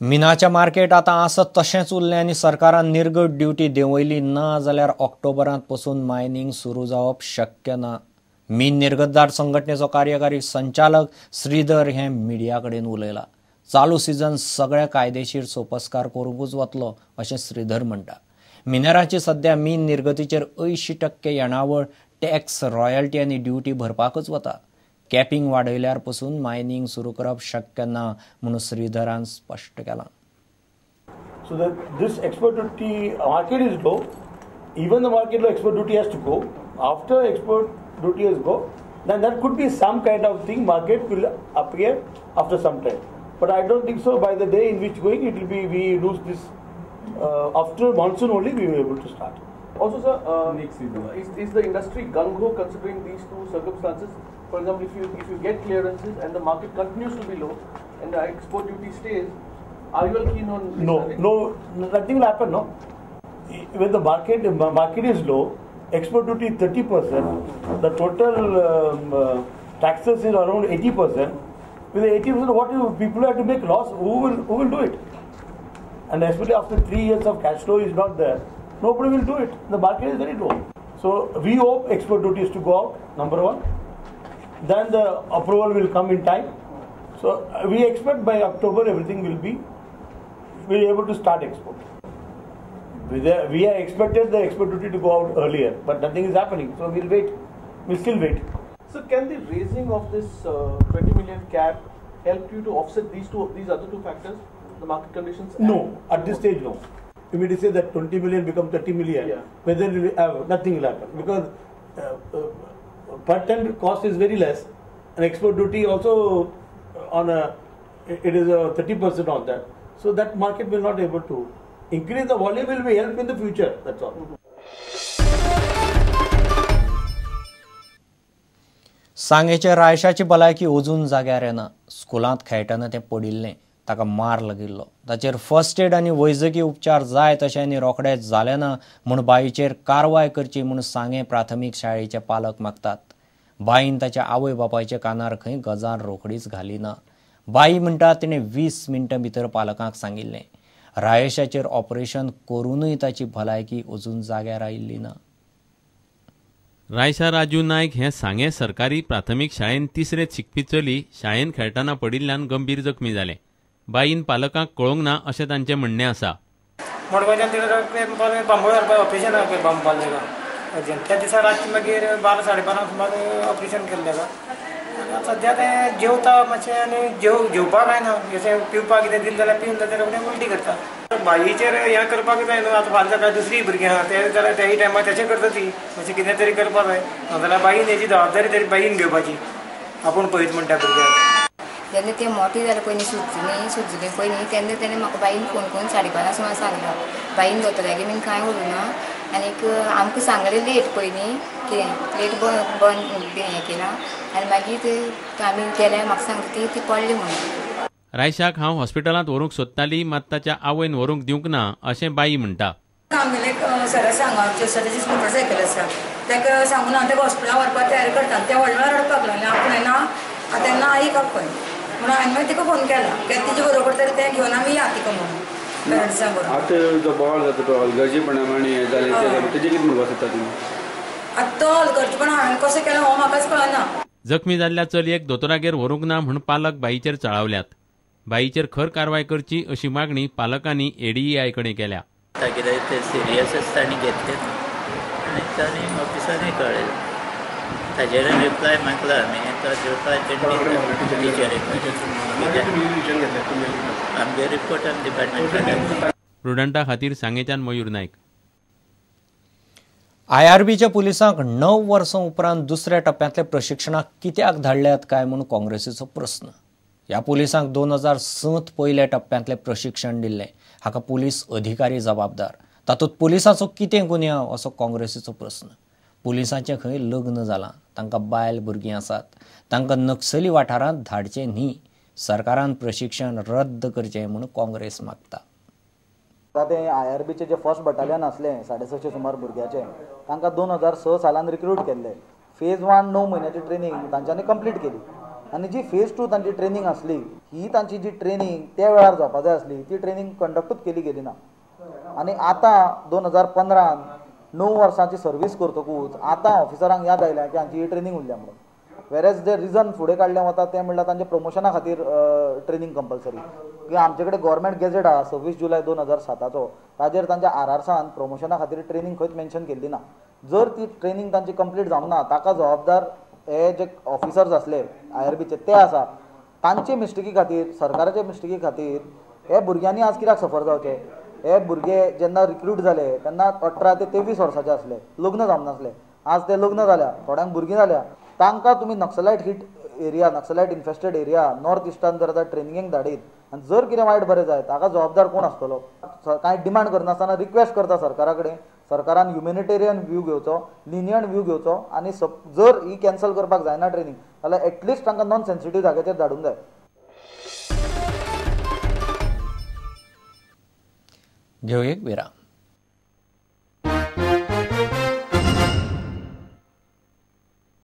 मिनाच्या market आता आसत तशेंच उरलें आनी सरकारान निर्गट ड्युटी देंवयली ना जाल्यार ऑक्टोबरांत पासून मायनिंग सुरू जावप शक्य ना. मीन निर्गतदार संघटनेचो कार्यकारी संचालक श्रीधर हे मिडिया कडेन उलयला. चालू सिजन सगळे कायदेशीर सोपस्कार करूंकच वतलो अशें श्रीधर म्हणटा. मिनेरांची सध्या मीन निर्गतीचेर 80% येणावळ टॅक्स, रॉयल्टी आनी ड्युटी भरपाकच वता. कॅपिंग वाडयल्यार पासून मायनिंग सुरू करप शक्य ना म्हणून श्रीधरान स्पश्ट केलां. So that this export duty market is low. Even the market low, export duty has to go. After export duty has go, then there could be some kind of thing. Market will appear after some time. But I don't think so. By the day in which going, it will be we lose this. After monsoon only we will be able to start. Also, sir, is the industry gung-ho considering these two circumstances? For example, if you get clearances and the market continues to be low and the export duty stays, are you all keen on this? No, nothing will happen. No, when the market is low, export duty is 30%. The total taxes is around 80%. With the 80%, what people have to make loss? Who will do it? And especially after 3 years of cash flow is not there, nobody will do it. The market is very low. So we hope export duties to go out, number one. Then the approval will come in time. So we expect by October everything will be able to start export. We are expected the export duty to go out earlier, but nothing is happening. So we'll wait. We'll still wait. So can the raising of this 20 million cap help you to offset these other two factors, the market conditions? No, at this stage no. You mean to say that 20 million become 30 million? Yeah. Whether nothing will happen because per ton cost is very less, and export duty also it is 30% on that. So that market will not able to increase the volume. Will be help in the future. That's all. सांगेचे रायशाची भलायकी अजून जाग्यार येना. स्कुलांत खेळटना तें पडिल्लें, ताका मार लागिल्लो. ताचेर फर्स्ट एड आनी वैजकी उपचार जाय तशें आनी रोखडेंच जालें ना म्हूण बाईचेर कारवाय करची म्हूण सांगे प्राथमीक शाळेचे पालक मागतात. बाईन ताच्या आवय बापायच्या कानार खंय गजाल रोखडीच घाली ना. बाई म्हणटा तिणें 20 मिनटां भितर पालकांक सांगिल्लें. रायशाचेर ऑपरेशन करूनय ताची भलायकी अजून जाग्यार आयिल्ली ना. रायशा राजू नायक हे सांगे सरकारी प्राथमीक शाळेंत तिसरेंत शिकपी चली शाळेंत खेळटना पडिल्ल्यान गंभीर जखमी जालें. बाईन पालकांक कळोवंक ना अशें तांचें म्हणणें आसा. ऑपरेशन अर्जंट त्या दिसा रातची मागीर 12-12:30 सुमार ऑपरेशन केल्लें ताका. सद्या तें जेवता मातशें आनी जेवपाक जायना. अशें पिवपाक कितें दिलें जाल्यार पिवन जाल्यार रोखडें उलटी करता. बाईचेर हें करपाक जाय न्हू. आतां फाल्यां सकाळीं दुसरी भुरगीं आहा ते जाल्यार त्याही टायमार तेचें करता ती. मातशें कितें तरी करपाक जाय नाजाल्यार बाईन हेची जबाबदारी तरी बाईन घेवपाची. आपूण पळयत म्हणटा भुरग्याक. जेन्ना ती मोटी जाल्यार पयलीं सुजली पयलीं तेन्ना ताणें म्हाका बाईन फोन करून 5:30 सुमार सांगलो. बाईन दोतोरागेर बीन कांय उलोवं ना. आनीक आमकां सांगलें लेट पयलीं कितें लेट बंद हें केलां आनी मागीर आमी गेल्यार म्हाका सांगता ती पडली म्हणून. रायशाक हांव हॉस्पिटलांत व्हरूंक सोदताली मात ताच्या आवयन व्हरूंक दिवंक ना अशें बाई म्हणटा. आमगेले सर सांगपाचें आसा तेजी मोटरसायकल आसा ताका सांगून हांव ताका हॉस्पिटलांत व्हरपाक तयारी करता. ते व्हडलो रडपाक लागलें आपूण येना आतां येना आई काक खंय म्हणून हांवें मागीर तिका फोन केला की तेजे बरोबर तरी तें घेवन आमी या तिका म्हणून पेरंट्सां बरोबर. आतां जो बोवाळ जाता तो हलगर्जीपणां आनी हें जालें तेजें कितें म्हणपाक सोदता तुमी? आतां तो हलगर्जीपण हांवें कसो केलो हो म्हाकाच कळना. जखमी जाल्ल्या चलयेक दोतोरागेर व्हरूंक ना म्हूण पालक बाईचेर चळावल्यात. बाईचेर खर कारवाय करची अशी मागणी पालकांनी एडीआय कडेन केल्या. कितें ते सिरियस आसता आनी घेतले आनी तांणी ऑफिसांनी कळयलें. ताजेर रिप्लाय मागला आमी तो रिप्लाय आमगे रिपोर्ट आमी डिपार्टमेंटाक. प्रुडंटा खातीर सांगेच्यान मयूर नायक. IRBच्या पुलिसांक 9 वर्सां उपरांत दुसऱ्या टप्प्यांतल्या प्रशिक्षणाक कित्याक धाडल्यात काय म्हूण काँग्रेसीचो प्रस्न. ह्या पुलिसांक 2007 पयल्या टप्प्यांतलें प्रशिक्षण दिल्लें. हाका पुलीस अधिकारी जबाबदार. तातूंत पुलिसांचो कितें गुन्यांव असो काँग्रेसीचो प्रस्न. पुलिसांचें खंय लग्न जालां, तांकां बायल भुरगीं आसात, तांकां नक्सली वाठारांत धाडचें न्ही. सरकारान प्रशिक्षण रद्द करचें म्हूण काँग्रेस मागता. तें IRBचें जें फर्स्ट बटालियन आसलें 650 सुमार भुरग्याचें तांकां 2006 सालान रिक्रूट केल्लें. फेज 1 9 म्हयन्याची ट्रेनिंग तांच्यांनी कंप्लीट केली आनी जी फेज 2 तांची ट्रेनिंग आसली ही तांची जी ट्रेनिंग त्या वेळार जावपा जाय आसली ती ट्रेनिंग कंडक्टूच केली गेली ना. आनी आतां 2015 9 वर्सांची सर्वीस करतकूच आतां ऑफिसरांक याद आयल्या की हांची ही ट्रेनिंग उरल्या म्हणून. वेरेज जे रिजन फुडें काडलें वता तें म्हणल्यार तांच्या प्रमोशना खातीर ट्रेनिंग कंपल्सरी. की आमचे कडेन गव्हर्मेंट गॅझेट आहा 26 जुलय 2007 ताजेर तांच्या आरआरसान प्रमोशना खातीर ट्रेनिंग खंयच मेन्शन केल्ली ना. जर ती ट्रेनिंग तांची कंप्लीट जावना ताका जबाबदार हे जे ऑफिसर्स असले IRBचे ते आसा. तांचे मिस्टेकी खातीर सरकाराचे मिस्टेकी खातीर हे भुरग्यांनी आज कित्याक सफर जावचे. हे भुरगे जेन्ना रिक्रूट जाले तेन्ना 18 ते 23 वर्साचे आसले, लग्न जावना नासले. आज ते लग्न जाल्या, थोड्यांक भुरगीं जाल्या. तांकां तुमी Naxalite hit area Naxalite infested area north इस्टान जर आतां ट्रेनिंगेक धाडीत आनी जर कितें वायट बरें जाय ताका जबाबदार कोण आसतलो. कांय डिमांड करनासतना रिक्वेस्ट करता सरकारा कडेन सरकारान ह्युमॅनिटेरियन व्यू घेवचो, लिनियंट व्यू घेवचो आनी जर ही कॅन्सल करपाक जायना ट्रेनिंग जाल्यार एटलिस्ट तांकां नॉन सेन्सिटीव जाग्याचेर धाडूंक जाय. घेऊ एक विराम.